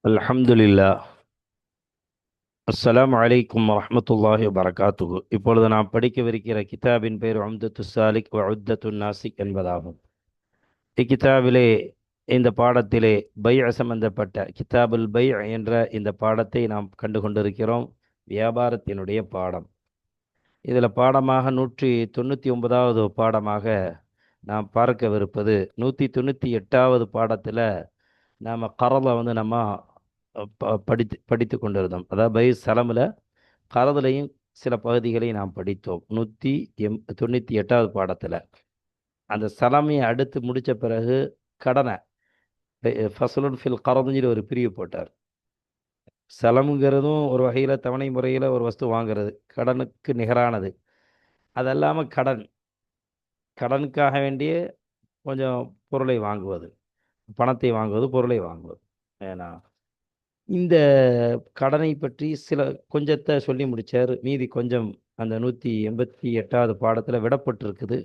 அல்ஹம்துலில்லா. அஸ்ஸலாமு அலைக்கும் வரஹ்மத்துல்லாஹி வபரகாத்துஹு. இப்பொழுது நாம் படிக்கவிருக்கிற கிதாபின் பெயர் உம்தத்து சாலிக் வ உத்தத்து நாசிக் என்பதாகும். இக்கிதாபிலே இந்த பாடத்திலே பை சம்பந்தப்பட்ட கிதாபுல் பை என்ற இந்த பாடத்தை நாம் கண்டு கொண்டிருக்கிறோம். வியாபாரத்தினுடைய பாடம். இதில் பாடமாக 199வது பாடமாக நாம் பார்க்கவிருப்பது 198வது பாடத்தில் நாம் கரலை நம்ம படித்து கொண்டிருந்தோம். அதாவது பை சலமில் கரதுலையும் சில பகுதிகளை நாம் படித்தோம் 198வது பாடத்தில். அந்த சலமையை அடுத்து முடித்த பிறகு கடனை ஃபசலுன் ஃபில் கரதுன்னு ஒரு பிரிவு போட்டார். சலமுங்கிறதும் ஒரு வகையில் தவணை முறையில் ஒரு வஸ்து வாங்குறது, கடனுக்கு நிகரானது. அது இல்லாமல் கடனுக்காக வேண்டிய கொஞ்சம் பொருளை வாங்குவது, பணத்தை வாங்குவது, பொருளை வாங்குவது. ஏன்னா இந்த கடனை பற்றி கொஞ்சத்தை சொல்லி முடித்தார். மீதி கொஞ்சம் அந்த 188வது பாடத்தில் விடப்பட்டிருக்குது.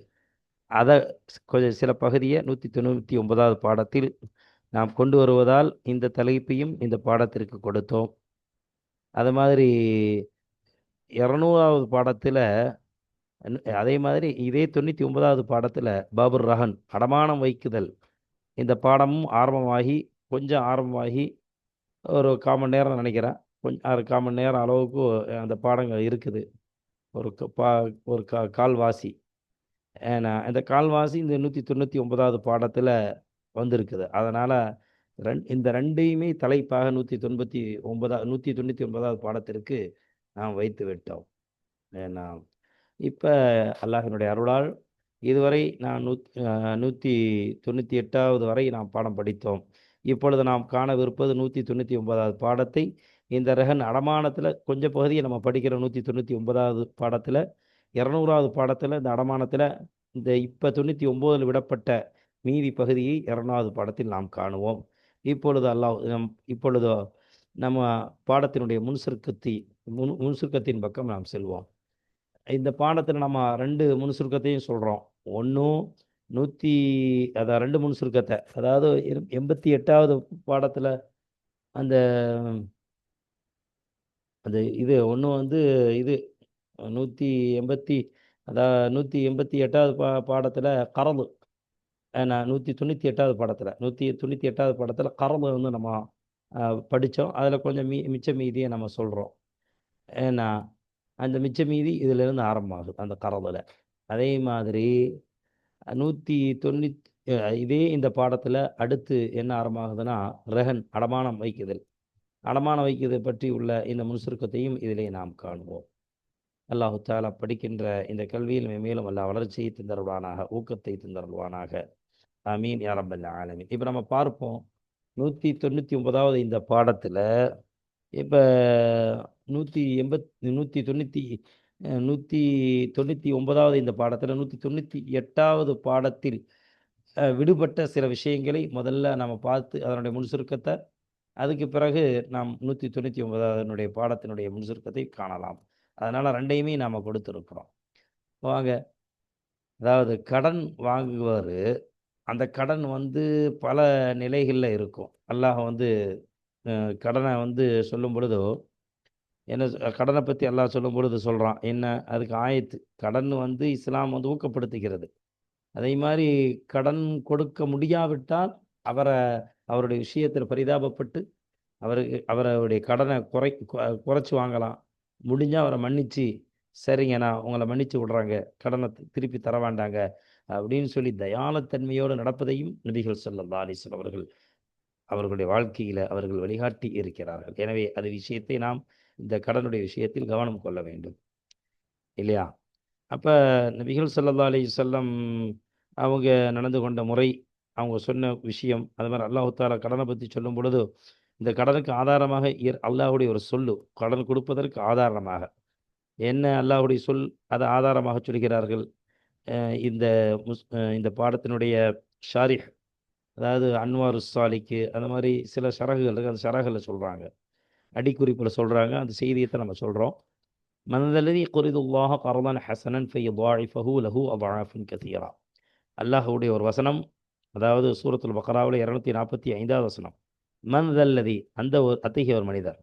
அதை கொஞ்சம் சில பகுதியை 199வது பாடத்தில் நாம் கொண்டு வருவதால் இந்த தலைப்பையும் இந்த பாடத்திற்கு கொடுத்தோம். அது மாதிரி 200வது பாடத்தில் அதே மாதிரி இதே 99வது பாடத்தில் பாபுர் ரஹன் அடமானம் வைக்குதல் இந்த பாடமும் ஆரம்பமாகி ஒரு 1/4 மணி நேரம் நினைக்கிறேன். கொஞ்சம் 1/4 மணி நேரம் அளவுக்கு அந்த பாடங்கள் இருக்குது. ஒரு கால்வாசி. ஏன்னா இந்த கால்வாசி இந்த 199வது பாடத்தில் வந்திருக்குது. அதனால் இந்த ரெண்டையுமே தலைப்பாக 199வது பாடத்திற்கு நாம் வைத்து விட்டோம். ஏன்னா இப்போ அல்லாஹினுடைய அருளால் இதுவரை நான் 198வது வரை நாம் பாடம் படித்தோம். இப்பொழுது நாம் காணவிருப்பது 199வது பாடத்தை. இந்த ரஹன் அடமானத்தில் கொஞ்சம் பகுதியை நம்ம படிக்கிற 199வது பாடத்தில். 200வது பாடத்தில் இந்த அடமானத்தில் இந்த இப்போ 99ல் விடப்பட்ட மீதி பகுதியை 200வது பாடத்தில் நாம் காணுவோம். இப்பொழுது நம்ம பாடத்தினுடைய முன்சுருக்கத்தின் பக்கம் நாம் செல்வோம். இந்த பாடத்தில் நம்ம 2 முன்சுருக்கத்தையும் சொல்கிறோம். ஒன்றும் அதான் 2 முன்சுருக்கத்தை, அதாவது 88வது பாடத்தில் அந்த இது ஒன்று இது 188 அதாவது 188வது பாடத்தில் கரது. நான் 198வது பாடத்தில் கரது நம்ம படித்தோம். அதில் கொஞ்சம் மிச்ச மீதியை நம்ம சொல்கிறோம். ஏன்னா அந்த மிச்ச மீதி இதிலிருந்து ஆரம்பமாகுது அந்த கரதில். அதே மாதிரி 190 இதே இந்த பாடத்தில் அடுத்து என்ன ஆரம்பமாகுதுன்னா ரெஹன் அடமானம் வைக்குதல் பற்றி உள்ள இந்த முன்சுருக்கத்தையும் இதிலே நாம் காணுவோம். அல்லாஹு தாலா படிக்கின்ற இந்த கல்வியில் மேலும் அல்லாஹ் வளர்ச்சியை தந்தருவானாக, ஊக்கத்தை தந்தருவானாக. ஆமீன் யா ரப்பல் ஆலமீன். இப்போ நம்ம பார்ப்போம் 199வது இந்த பாடத்தில். இப்போ 199வது இந்த பாடத்தில் 198வது பாடத்தில் விடுபட்ட சில விஷயங்களை முதல்ல நம்ம பார்த்து அதனுடைய முன்சுருக்கத்தை, அதுக்கு பிறகு நாம் 199வது பாடத்தினுடைய முன்சுருக்கத்தை காணலாம். அதனால் ரெண்டையுமே நாம் கொடுத்துருக்குறோம். வாங்க. அதாவது கடன் வாங்குவார். அந்த கடன் பல நிலைகளில் இருக்கும். அல்லாஹ் கடனை சொல்லும் பொழுதோ என்ன கடனை பற்றி அல்லாஹ் சொல்லும் பொழுது சொல்கிறான் என்ன, அதுக்கு ஆயத்து. கடன் இஸ்லாம் ஊக்கப்படுத்துகிறது. அதே மாதிரி கடன் கொடுக்க முடியாவிட்டால் அவருடைய விஷயத்தில் பரிதாபப்பட்டு அவருடைய கடனை குறைச்சி வாங்கலாம். முடிஞ்சால் அவரை மன்னிச்சு, சரிங்க நான் உங்களை மன்னிச்சு விடுறாங்க, கடனை திருப்பி தர வேண்டாங்க அப்படின்னு சொல்லி தயாளத்தன்மையோடு நடப்பதையும் நபிகள் ஸல்லல்லாஹு அலைஹி வஸல்லம் அவர்களுடைய வாழ்க்கையில் அவர்கள் வழிகாட்டி இருக்கிறார்கள். எனவே அது விஷயத்தை நாம் இந்த கடனுடைய விஷயத்தில் கவனம் கொள்ள வேண்டும், இல்லையா? அப்போ நபிகள் ஸல்லல்லாஹு அலைஹி வஸல்லம் அவங்க நடந்து கொண்ட முறை, அவங்க சொன்ன விஷயம், அது மாதிரி அல்லாஹ் தஆலா கடனை பற்றி சொல்லும் பொழுது இந்த கடனுக்கு ஆதாரமாக அல்லாஹ்வுடைய ஒரு சொல்லு, கடன் கொடுப்பதற்கு ஆதாரமாக என்ன அல்லாஹ்வுடைய சொல், அதை ஆதாரமாக சொல்கிறார்கள். இந்த இந்த பாடத்தினுடைய ஷாரிஹ், அதாவது அன்வாரு சாலிக்கு அந்த மாதிரி சில ஷரகுகள் இருக்குது. அந்த ஷரகுகளை சொல்கிறாங்க, அடிக்குறிப்பில் சொல்கிறாங்க. அந்த செய்தியத்தை நம்ம சொல்கிறோம். மனதல்லதி குரிதுல்லாஹ கர்தன் ஹசனன் ஃபயுதாஇஃபஹு லஹு அضعافன் கதீரா. அல்லாஹ்வுடைய ஒரு வசனம், அதாவது சூரத்துல் பக்ராவில் 245வது வசனம். மன்தல்லதி அந்த ஒரு அத்தகைய ஒரு மனிதர்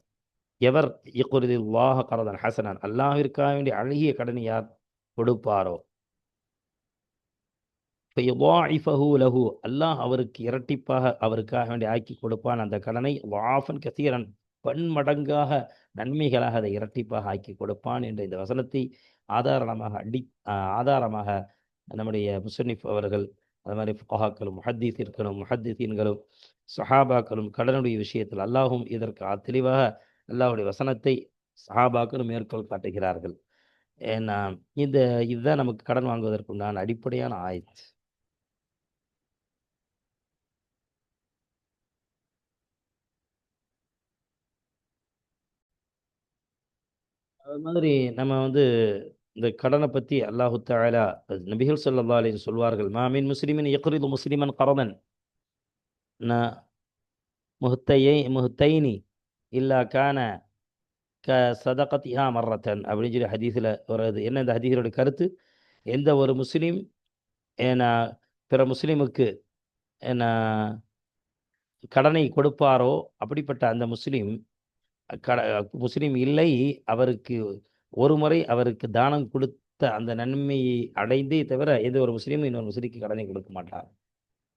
எவர் இக்குரிதுல்லாஹ கரதன் ஹசனான் அல்லாஹ்விற்காக வேண்டிய அழகிய கடனை யார் கொடுப்பாரோ ஃபயுதாஇஃபஹு லஹு அல்லாஹ் அவருக்கு இரட்டிப்பாக அவருக்காக வேண்டி ஆக்கி கொடுப்பான் அந்த கடனை வாஃபன் கசீரன் பன்மடங்காக நன்மைகளாக அதை இரட்டிப்பாக ஆக்கி கொடுப்பான் என்ற இந்த வசனத்தை ஆதாரமாக ஆதாரமாக நம்முடைய முசன்னிஃப் அவர்கள் அது மாதிரி ஃபுகஹாக்களும் முஹத்திஸீன்களும் சஹாபாக்களும் கடனுடைய விஷயத்தில் அல்லாஹும் இதற்கு தெளிவாக அல்லாஹ்வுடைய வசனத்தை சஹாபாக்களும் மேற்கோள் காட்டுகிறார்கள். ஏன்னா இதுதான் நமக்கு கடன் வாங்குவதற்குண்டான அடிப்படையான ஆயத்து. அது மாதிரி நம்ம இந்த கடனை பற்றி அல்லாஹு தஆலா நபிகள் ஸல்லல்லாஹு அலைஹி சொல்வார்கள், மாமின் முஸ்லிமின் யக்ரிது முஸ்லிமன் கரதன் ந முஹ்தைனி இல்லா கான க சதகத்திஹா மர்ரத்தன் அப்படின்னு சொல்லி ஹதீஸில் வருது. என்ன இந்த ஹதீஸோட கருத்து? எந்த ஒரு முஸ்லீம் ஏன்னா பிற முஸ்லீமுக்கு ஏன்னா கடனை கொடுப்பாரோ அப்படிப்பட்ட அந்த முஸ்லீம் கட முஸ்லீம் இல்லை அவருக்கு ஒரு முறை அவருக்கு தானம் கொடுத்த அந்த நன்மையை அடைந்தே தவிர எந்த ஒரு முஸ்லீமும் இன்னொரு முஸ்லிக்கு கடனை கொடுக்க மாட்டார்.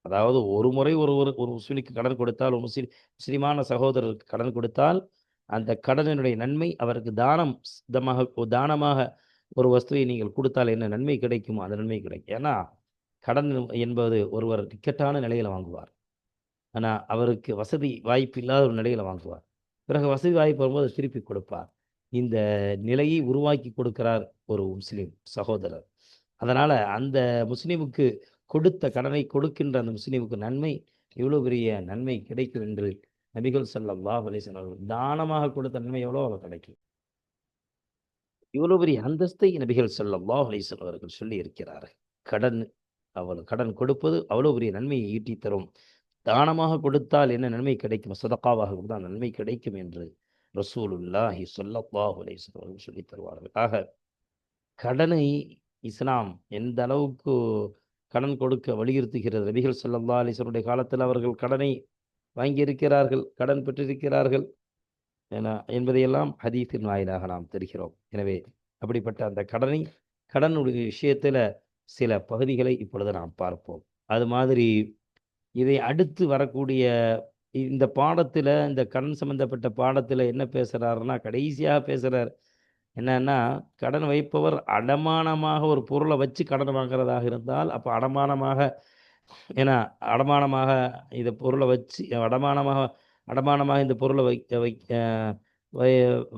அதாவது ஒரு முறை ஒரு ஒரு ஒரு முஸ்லிக்கு கடன் கொடுத்தால் ஒரு முஸ்லிமான சகோதரருக்கு கடன் கொடுத்தால் அந்த கடனினுடைய நன்மை அவருக்கு தானமாக ஒரு வஸ்துவை நீங்கள் கொடுத்தால் என்ன நன்மை கிடைக்குமோ அந்த நன்மை கிடைக்கும். ஏன்னா கடன் என்பது ஒருவர் இக்கட்டான நிலையில் வாங்குவார். ஆனால் அவருக்கு வசதி வாய்ப்பு இல்லாத ஒரு நிலையில் வாங்குவார். பிறகு வசதி வாய்ப்பு வரும்போது திருப்பி கொடுப்பார். இந்த நிலையை உருவாக்கி கொடுக்கிறார் ஒரு முஸ்லீம் சகோதரர். அதனால் அந்த முஸ்லீமுக்கு கொடுத்த கடனை கொடுக்கின்ற அந்த முஸ்லீமுக்கு நன்மை இவ்வளோ பெரிய நன்மை கிடைக்கும் என்று நபிகள் ஸல்லல்லாஹு அலைஹி வஸல்லம் அவர்கள் தானமாக கொடுத்த நன்மை எவ்வளோ அவர் கிடைக்கும். இவ்வளோ பெரிய அந்தஸ்தை நபிகள் ஸல்லல்லாஹு அலைஹி வஸல்லம் அவர்கள் சொல்லி இருக்கிறார்கள். கடன் கடன் கொடுப்பது அவ்வளோ பெரிய நன்மையை ஈட்டித் தரும். தானமாக கொடுத்தால் என்ன நன்மை கிடைக்கும், சதகாவாக கொடுத்தால் நன்மை கிடைக்கும் என்று ரசூலுல்லாஹி ஸல்லல்லாஹு அலைஹி வஸல்லம் அவர்கள் சொல்லித் தருவார்கள். ஆக கடனை இஸ்லாம் எந்த அளவுக்கு கடன் கொடுக்க வலியுறுத்துகிறது. நபிகள் ஸல்லல்லாஹு அலைஹி வஸல்லம் காலத்தில் அவர்கள் கடனை வாங்கியிருக்கிறார்கள், கடன் பெற்றிருக்கிறார்கள் என்பதையெல்லாம் ஹதீஸின் வாயிலாக நாம் தெரிகிறோம். எனவே அப்படிப்பட்ட அந்த கடனுடைய விஷயத்தில் சில பகுதிகளை இப்பொழுது நாம் பார்ப்போம். அது மாதிரி இதை அடுத்து வரக்கூடிய இந்த பாடத்தில் இந்த கடன் சம்பந்தப்பட்ட பாடத்தில் என்ன பேசுகிறாருன்னா கடைசியாக பேசுகிறார் என்னன்னா கடன் வைப்பவர் அடமானமாக ஒரு பொருளை வச்சு கடன் வாங்குறதாக இருந்தால் அப்போ அடமானமாக ஏன்னா அடமானமாக இந்த பொருளை வச்சு அடமானமாக இந்த பொருளை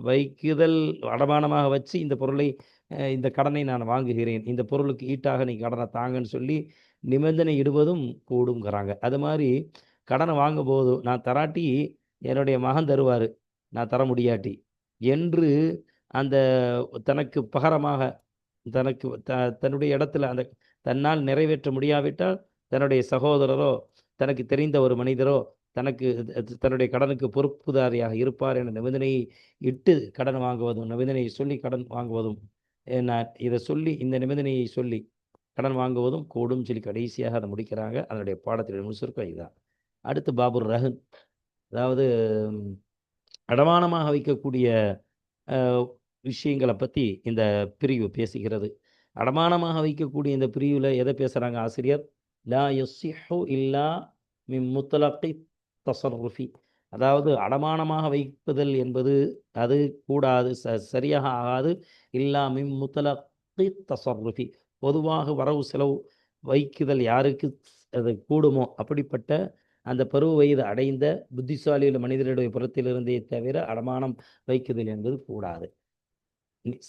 வைக்குதல் அடமானமாக வச்சு இந்த பொருளை இந்த கடனை நான் வாங்குகிறேன், இந்த பொருளுக்கு ஈட்டாக நீ கடனை தாங்கன்னு சொல்லி நிபந்தனை இடுவதும் கூடுங்கிறாங்க. அது மாதிரி கடனை வாங்கும்போது நான் தராட்டி என்னுடைய மகன் தருவார், நான் தர முடியாட்டி என்று அந்த தனக்கு பகரமாக தனக்கு தன்னுடைய இடத்துல அந்த தன்னால் நிறைவேற்ற முடியாவிட்டால் தன்னுடைய சகோதரரோ தனக்கு தெரிந்த ஒரு மனிதரோ தன்னுடைய கடனுக்கு பொறுப்புதாரியாக இருப்பார் என்ற நிபந்தனையை இட்டு கடன் வாங்குவதும் நிபந்தனையை சொல்லி கடன் வாங்குவதும் இதை சொல்லி இந்த நிபந்தனையை சொல்லி கடன் வாங்குவதும் கூடும் சொல்லி கடைசியாக அதை முடிக்கிறாங்க. அதனுடைய பாடத்தினுடைய முசுருக்கம் இதுதான். அடுத்து பாபுர் ரஹன், அதாவது அடமானமாக வைக்கக்கூடிய விஷயங்களை பற்றி இந்த பிரிவு பேசுகிறது. அடமானமாக வைக்கக்கூடிய இந்த பிரிவில் எதை பேசுகிறாங்க ஆசிரியர்? லா யஸ்ஸிஹு இல்லா மின் முத்லகி தஸர்ருஃபி, அதாவது அடமானமாக வைப்பதல் என்பது அது கூடாது, சரியாக ஆகாது. இல்லா மின் முத்லகி தஸர்ருஃபி, பொதுவாக வரவு செலவு வைக்குதல் யாருக்கு அது கூடுமோ அப்படிப்பட்ட அந்த பருவ வயது அடைந்த புத்திசாலியுள்ள மனிதனுடைய புறத்திலிருந்தே தவிர அடமானம் வைக்குதல் என்பது கூடாது.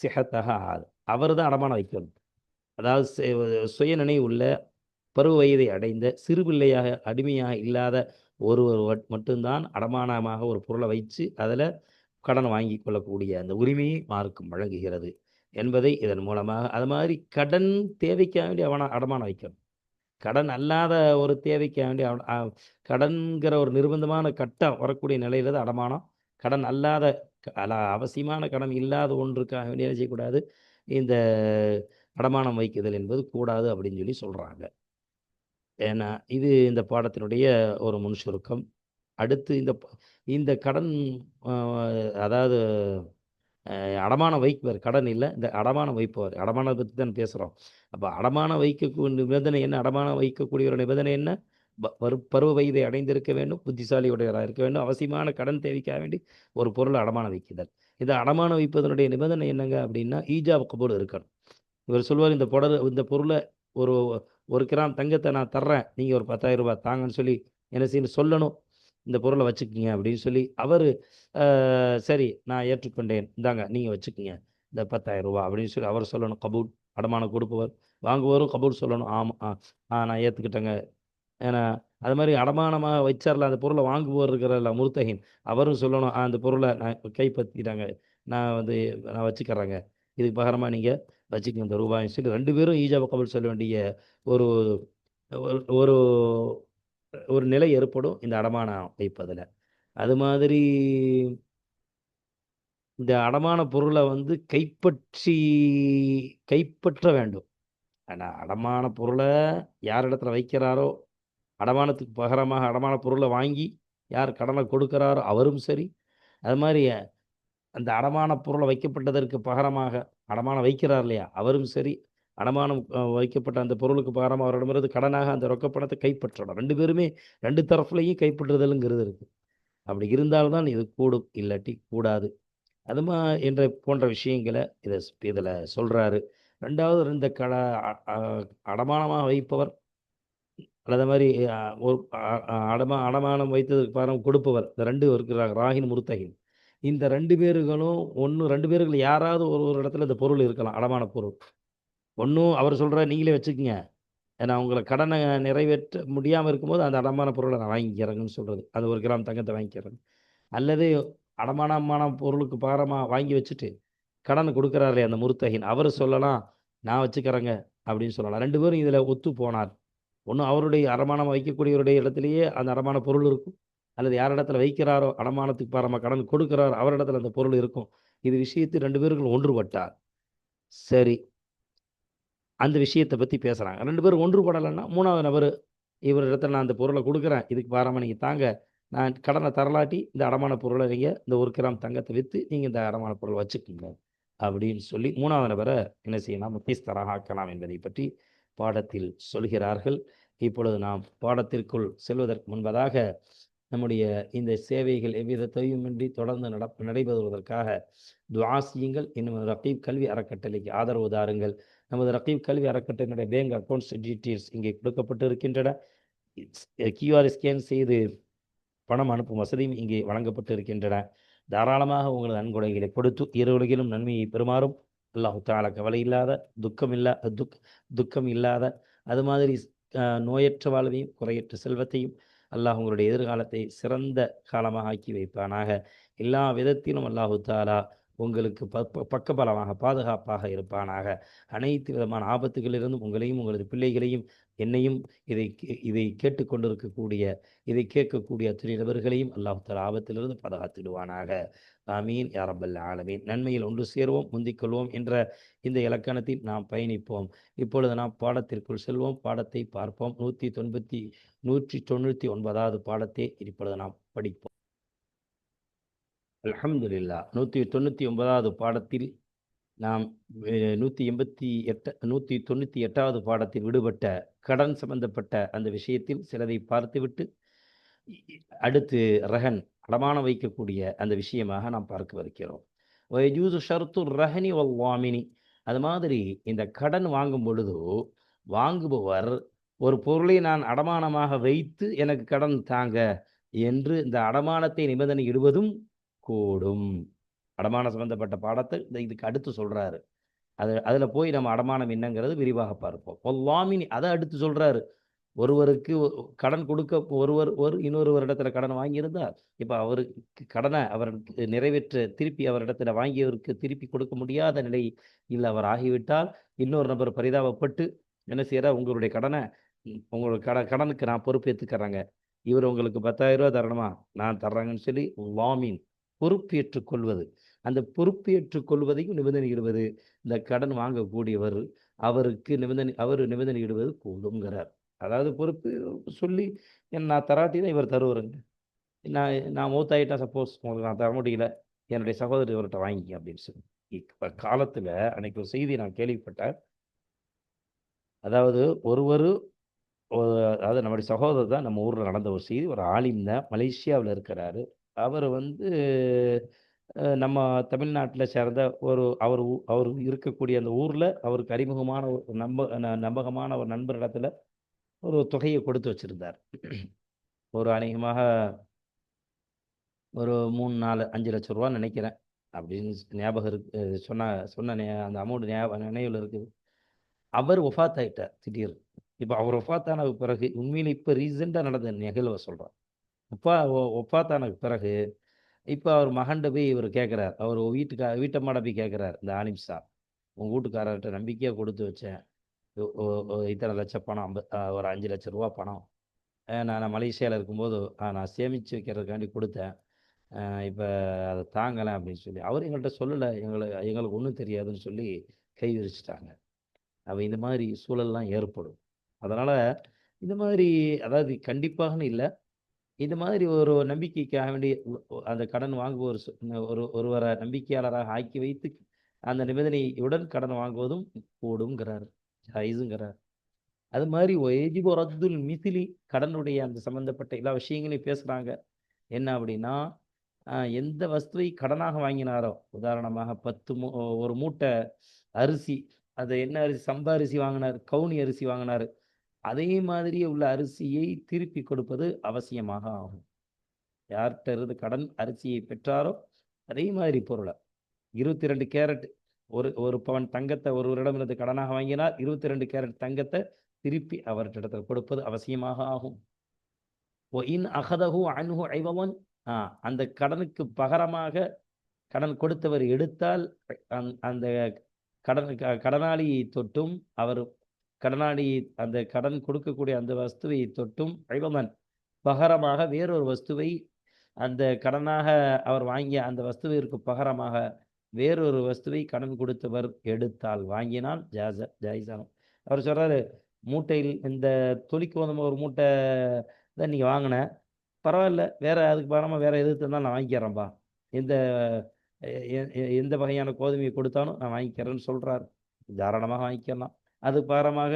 சிஹத்தாக ஆகாது. அவர் தான் அடமானம் வைக்கணும். அதாவது சுயநினைவு உள்ள பருவ வயதை அடைந்த சிறு பிள்ளையாக அடிமையாக இல்லாத ஒருவர் மட்டும்தான் அடமானமாக ஒரு பொருளை வைத்து அதில் கடன் வாங்கி கொள்ளக்கூடிய அந்த உரிமையை மார்க்கம் வழங்குகிறது என்பதை இதன் மூலமாக அது மாதிரி கடன் தேவைக்காக வேண்டி அடமானம் வைக்கணும். கடன் அல்லாத ஒரு தேவைக்காக வேண்டி கடன்கிற ஒரு நிர்பந்தமான கட்டம் வரக்கூடிய நிலையில் தான் அடமானம். கடன் அல்லாத அவசியமான கடன் இல்லாத ஒன்றுக்காக வேண்டிய என்ன செய்யக்கூடாது, இந்த அடமானம் வைக்குதல் என்பது கூடாது அப்படின்னு சொல்லி சொல்கிறாங்க. ஏன்னா இது இந்த பாடத்தினுடைய ஒரு முன் சுருக்கம். அடுத்து இந்த கடன் அதாவது அடமானம் வைப்பவர், கடன் இல்லை, இந்த அடமானம் வைப்பவர், அடமானம் பற்றி தான் பேசுகிறோம். அப்போ அடமானம் வைக்கக்கூடிய நிபந்தனை என்ன? அடமானம் வைக்கக்கூடிய ஒரு நிபந்தனை என்ன? பருவ வயதை அடைந்திருக்க வேண்டும், புத்திசாலியுடையவராக இருக்க வேண்டும், அவசியமான கடன் தேவைக்காக வேண்டி ஒரு பொருளை அடமானம் வைக்குதல். இந்த அடமானம் வைப்பதனுடைய நிபந்தனை என்னங்க அப்படின்னா, ஈஜாப் கபூல் இருக்கணும். இவர் சொல்வார், இந்த பொருளை ஒரு 1 கிராம் தங்கத்தை நான் தர்றேன், நீங்கள் ஒரு 10,000 ரூபாய் தாங்கன்னு சொல்லி என்ன செய்யணும்? சொல்லணும். இந்த பொருளை வச்சுக்கோங்க அப்படின்னு சொல்லி அவர் சரி நான் ஏற்றுக்கொண்டேன், இந்தாங்க நீங்கள் வச்சுக்கோங்க இந்த 10,000 ரூபாய் அப்படின்னு சொல்லி அவர் சொல்லணும். கபூல், அடமானம் கொடுப்பவர் வாங்குவரும் கபூல் சொல்லணும். ஆமாம், நான் ஏற்றுக்கிட்டேங்க. ஏன்னா அது மாதிரி அடமானமாக வச்சார்ல அந்த பொருளை வாங்குவோர் இருக்கிறல்ல முர்த்தஹின், அவரும் சொல்லணும், அந்த பொருளை நான் கைப்பற்றிட்டாங்க, நான் வச்சுக்கிறேங்க, இதுக்கு பகரமாக நீங்கள் வச்சுக்கோங்க இந்த ரூபாய்ன்னு சொல்லி 2 பேரும் ஈஜாப கபூல் சொல்ல வேண்டிய ஒரு ஒரு ஒரு நிலை ஏற்படும் இந்த அடமானம் வைப்பதில். அது மாதிரி இந்த அடமான பொருளை கைப்பற்ற வேண்டும். ஆனால் அடமான பொருளை யார் இடத்துல வைக்கிறாரோ, அடமானத்துக்கு பகரமாக அடமான பொருளை வாங்கி யார் கடனை கொடுக்கிறாரோ அவரும் சரி, அது மாதிரி அந்த அடமான பொருளை வைக்கப்பட்டதற்கு பகரமாக அடமானம் வைக்கிறார் இல்லையா, அவரும் சரி, அடமானம் வைக்கப்பட்ட அந்த பொருளுக்கு பகரமாக அவரிடமிருந்து கடனாக அந்த ரொக்க பணத்தை கைப்பற்றணும். 2 பேருமே 2 தரப்புலையும் கைப்பற்றுதலுங்கிறது இருக்குது. அப்படி இருந்தால்தான் இது கூடும், இல்லாட்டி கூடாது. அதுமா என்ற போன்ற விஷயங்களை இதில் சொல்கிறாரு. 2வது இந்த அடமானமாக வைப்பவர் அல்லது மாதிரி ஒரு அடமானம் வைத்ததுக்கு பகரம் கொடுப்பவர், இந்த 2 இருக்கிறாங்க, ராஹின் முர்த்தஹின். இந்த 2 பேர்களும் 2 பேர்கள் யாராவது ஒரு இடத்துல இந்த பொருள் இருக்கலாம், அடமான பொருள். ஒன்றும் அவர் சொல்கிறார் நீங்களே வச்சுக்கோங்க, ஏன்னா உங்களை கடனை நிறைவேற்ற முடியாமல் இருக்கும்போது அந்த அடமான பொருளை நான் வாங்கிக்கிறேங்கன்னு சொல்கிறது, அந்த 1 கிராம் தங்கத்தை வாங்கிக்கிறேன். அல்லது அடமானமான பொருளுக்கு பகரமாக வாங்கி வச்சுட்டு கடன் கொடுக்குறாரு அந்த முர்த்தஹின், அவர் சொல்லலாம் நான் வச்சுக்கிறேங்க அப்படின்னு சொல்லலாம். 2 பேரும் இதில் ஒத்து போனார். ஒன்று அவருடைய அடமானம் வைக்கக்கூடியவருடைய இடத்துலையே அந்த அடமான பொருள் இருக்கும், அல்லது யார் இடத்துல வைக்கிறாரோ அடமானத்துக்கு பகரமாக கடன் கொடுக்குறாரோ அவரிடத்துல அந்த பொருள் இருக்கும். இது விஷயத்தில் 2 பேர்கள் ஒன்றுபட்டார். சரி, அந்த விஷயத்தை பற்றி பேசுகிறாங்க. 2 பேரும் ஒன்றுபடலைன்னா 3வது நபர் இவர் இடத்துல நான் அந்த பொருளை கொடுக்குறேன், இதுக்கு பகரமாக நீங்கள் தாங்க, நான் கடனை தரலாட்டி இந்த அடமான பொருளை நீங்கள் இந்த 1 கிராம் தங்கத்தை விற்று நீங்கள் இந்த அடமான பொருளை வச்சுக்கோங்க அப்படின்னு சொல்லி 3வது நபரை என்ன செய்யலாம், மத்தியஸ்தராக ஆக்கலாம் என்பதை பற்றி பாடத்தில் சொல்கிறார்கள். இப்பொழுது நாம் பாடத்திற்குள் செல்வதற்கு முன்பதாக நம்முடைய இந்த சேவைகள் எவ்வித தொய்வுமின்றி தொடர்ந்து நடைபெறுவதற்காக துஆ செய்யுங்கள். இன்னும் ரகீப் கல்வி அறக்கட்டளைக்கு ஆதரவு தாருங்கள். நமது ரகீப் கல்வி அறக்கட்டளையினுடைய பேங்க் அக்கௌண்ட்ஸ் டீட்டெயில்ஸ் இங்கே கொடுக்கப்பட்டு இருக்கின்றன. QR ஸ்கேன் செய்து பணம் அனுப்பும் வசதியும் இங்கே வழங்கப்பட்டு இருக்கின்றன. தாராளமாக உங்களது நன்கொடைகளை கொடுத்து இருவருகிலும் நன்மையை பெறுமாறும் அல்லாஹ் தஆலா கவலை இல்லாத, துக்கம் இல்லாத, அது மாதிரி நோயற்ற வாழ்வையும் குறையற்ற செல்வத்தையும் அல்லாஹ் உங்களுடைய எதிர்காலத்தை சிறந்த காலமாக ஆக்கி வைப்பானாக. எல்லா விதத்திலும் அல்லாஹு தஆலா உங்களுக்கு பக்கபலமாக பாதுகாப்பாக இருப்பானாக. அனைத்து விதமான ஆபத்துகளிலிருந்தும் உங்களையும் உங்களது பிள்ளைகளையும் என்னையும் இதை கேட்டுக்கொண்டிருக்கக்கூடிய இதை கேட்கக்கூடிய அத்தனை நபர்களையும் அல்லாஹ் தஆலா ஆபத்திலிருந்து பாதுகாத்திடுவானாக. ஆமீன் யா ரப்பல் ஆலமீன். நன்மையில் ஒன்று சேருவோம், முந்திக்கொள்வோம் என்ற இந்த இலக்கணத்தில் நாம் பயணிப்போம். இப்பொழுது நாம் பாடத்திற்குள் செல்வோம், பாடத்தை பார்ப்போம். 199வது பாடத்தை இப்பொழுது நாம் படிப்போம். அல்ஹம்துலில்லாஹ். 199வது பாடத்தில் நாம் 198வது பாடத்தில் விடுபட்ட கடன் சம்பந்தப்பட்ட அந்த விஷயத்தில் சிலதை பார்த்துவிட்டு அடுத்து ரஹன், அடமானம் வைக்கக்கூடிய அந்த விஷயமாக நாம் பார்க்கவிருக்கிறோம். வயஜூஸு ஷர்த்து ரஹனி வல் வாமினி. அது மாதிரி இந்த கடன் வாங்கும் பொழுது வாங்குபவர் ஒரு பொருளை நான் அடமானமாக வைத்து எனக்கு கடன் தாங்க என்று இந்த அடமானத்தை நிபந்தனை இடுவதும் கூடும். அடமானம் சம்பந்தப்பட்ட பாடத்தை இதுக்கு அடுத்து சொல்றாரு. அதில் போய் நம்ம அடமானம் என்னங்கிறது விரிவாக பார்ப்போம். வல்லாமினி அதை அடுத்து சொல்றாரு. ஒருவருக்கு கடன் கொடுக்க இன்னொருவரிடத்துல கடன் வாங்கியிருந்தால், இப்போ அவருக்கு கடனை அவருக்கு நிறைவேற்ற திருப்பி அவரிடத்துல வாங்கியவருக்கு திருப்பி கொடுக்க முடியாத நிலை இல்லை அவர் ஆகிவிட்டால், இன்னொரு நபர் பரிதாபப்பட்டு என்ன செய்யறா, உங்களுடைய கடனை உங்களோட கடனுக்கு நான் பொறுப்பேற்றுக்கிறேங்க, இவர் உங்களுக்கு 10,000 ரூபா தரணுமா, நான் தர்றாங்கன்னு சொல்லி லாமீன் பொறுப்பேற்றுக் கொள்வது. அந்த பொறுப்பேற்றுக் கொள்வதையும் நிபந்தனை இடுவது இந்த கடன் வாங்கக்கூடியவர் அவருக்கு நிபந்தனை இடுவது கூடுங்கிறார். அதாவது பொறுப்பு சொல்லி நான் தராட்டி தான் இவர் தருவாருங்க. நான் மௌத்தாயிட்டா சப்போஸ் உங்களுக்கு நான் தர முடியல, என்னுடைய சகோதரர் இவர்ட்ட வாங்கிக்க அப்படின்னு சொல்லி. இப்ப காலத்துல அன்னைக்கு ஒரு செய்தி நான் கேள்விப்பட்டேன். அதாவது ஒருவரு அதாவது நம்முடைய சகோதரர் தான், நம்ம ஊர்ல நடந்த ஒரு செய்தி. ஒரு ஆலிம் தான், மலேசியாவுல இருக்கிறாரு. அவரு வந்து நம்ம தமிழ்நாட்டுல சேர்ந்த அவர் இருக்கக்கூடிய அந்த ஊர்ல அவருக்கு அறிமுகமான ஒரு நம்பகமான ஒரு நண்பரிடத்துல ஒரு தொகையை கொடுத்து வச்சிருந்தார். ஒரு அநேகமாக ஒரு 3, 4, 5 லட்சம் ரூபான்னு நினைக்கிறேன். அப்படின்னு ஞாபகம் இருக்கு. சொன்ன அந்த அமௌண்ட் நினைவுல இருக்குது. அவர் ஒஃபாத் ஆயிட்டார் திடீர்னு. இப்ப அவர் ஒஃபாத் ஆன பிறகு உண்மையில இப்ப ரீசென்ட்டா நடந்த நிகழ்வ சொல்றேன். ஒஃபாத் ஆன பிறகு, இப்ப அவர் மகன்ட்ட போய் இவரு கேட்கிறார். அவர் வீட்டம்மாட்ட போய் கேட்கிறார். இந்த ஆலிம் சார், உங்க வீட்டுக்காரர்ட்ட நம்பிக்கையா கொடுத்து வச்சேன். ஒ ஒ ஒ இத்தனை லட்சம் பணம், ஒரு 5 லட்சம் ரூபா பணம். நான் மலேசியால இருக்கும்போது நான் சேமிச்சு வைக்கிறதுக்காண்டி குடுத்தேன். இப்ப அத தாங்கல அப்படின்னு சொல்லி. அவரு எங்கள்ட்ட சொல்லல. எங்களுக்கு ஒண்ணும் தெரியாதுன்னு சொல்லி கை விரிச்சுட்டாங்க. அப்ப இந்த மாதிரி சூழல்லாம் ஏற்படும். அதனால இந்த மாதிரி, அதாவது கண்டிப்பாகன்னு இல்ல. இந்த மாதிரி ஒரு நம்பிக்கைக்காக வேண்டி அந்த கடன் வாங்குவோர் ஒருவர நம்பிக்கையாளராக ஆக்கி வைத்து அந்த நிபந்தனையுடன் கடன் வாங்குவதும் கூடும்ங்கிறார். ஜாயிஸ்ங்கிறார். அது மாதிரி ஒயஜிபு ரத்துல் மிசிலி, கடனுடைய அந்த சம்பந்தப்பட்ட எல்லா விஷயங்களையும் பேசுறாங்க. என்ன அப்படின்னா, எந்த வஸ்துவை கடனாக வாங்கினாரோ, உதாரணமாக 10 ஒரு மூட்டை அரிசி, அது என்ன அரிசி, சம்பா அரிசி வாங்கினாரு, கவுனி அரிசி வாங்கினாரு. அதே மாதிரியே உள்ள அரிசியை திருப்பி கொடுப்பது அவசியமாக ஆகும். யார்கிட்ட இருந்து கடன் அரிசியை பெற்றாரோ, அதே மாதிரி பொருள 22 கேரட் ஒரு ஒரு பவன் தங்கத்தை ஒருவரிடமிருந்து கடனாக வாங்கினார். 22 கேரட் தங்கத்தை திருப்பி அவர்களிடத்தில் கொடுப்பது அவசியமாக ஆகும். இன் அகதஹு அன்ஹு ஐவவன், அந்த கடனுக்கு பகரமாக கடன் கொடுத்தவர் எடுத்தால், அந்த கடனாளியை தொட்டும் அவர் கடனாளி அந்த கடன் கொடுக்கக்கூடிய அந்த வஸ்துவை தொட்டும் ஐவமன் பகரமாக வேறொரு வஸ்துவை, அந்த கடனாக அவர் வாங்கிய அந்த வஸ்துவிற்கு பகரமாக வேறொரு வஸ்துவை கடன் கொடுத்தவர் எடுத்தால், வாங்கினால் ஜாயிஸாகும். அவர் சொல்றாரு, மூட்டையில் இந்த தொலி கோதுமை ஒரு மூட்டை தான் நீங்க வாங்கின, பரவாயில்ல, வேற அதுக்கு பகரமா வேற எது தந்தாலும் நான் வாங்கிக்கிறேன்பா. எந்த எந்த வகையான கோதுமையை கொடுத்தாலும் நான் வாங்கிக்கிறேன்னு சொல்றாரு. தாராளமாக வாங்கிக்கலாம். அது பகரமாக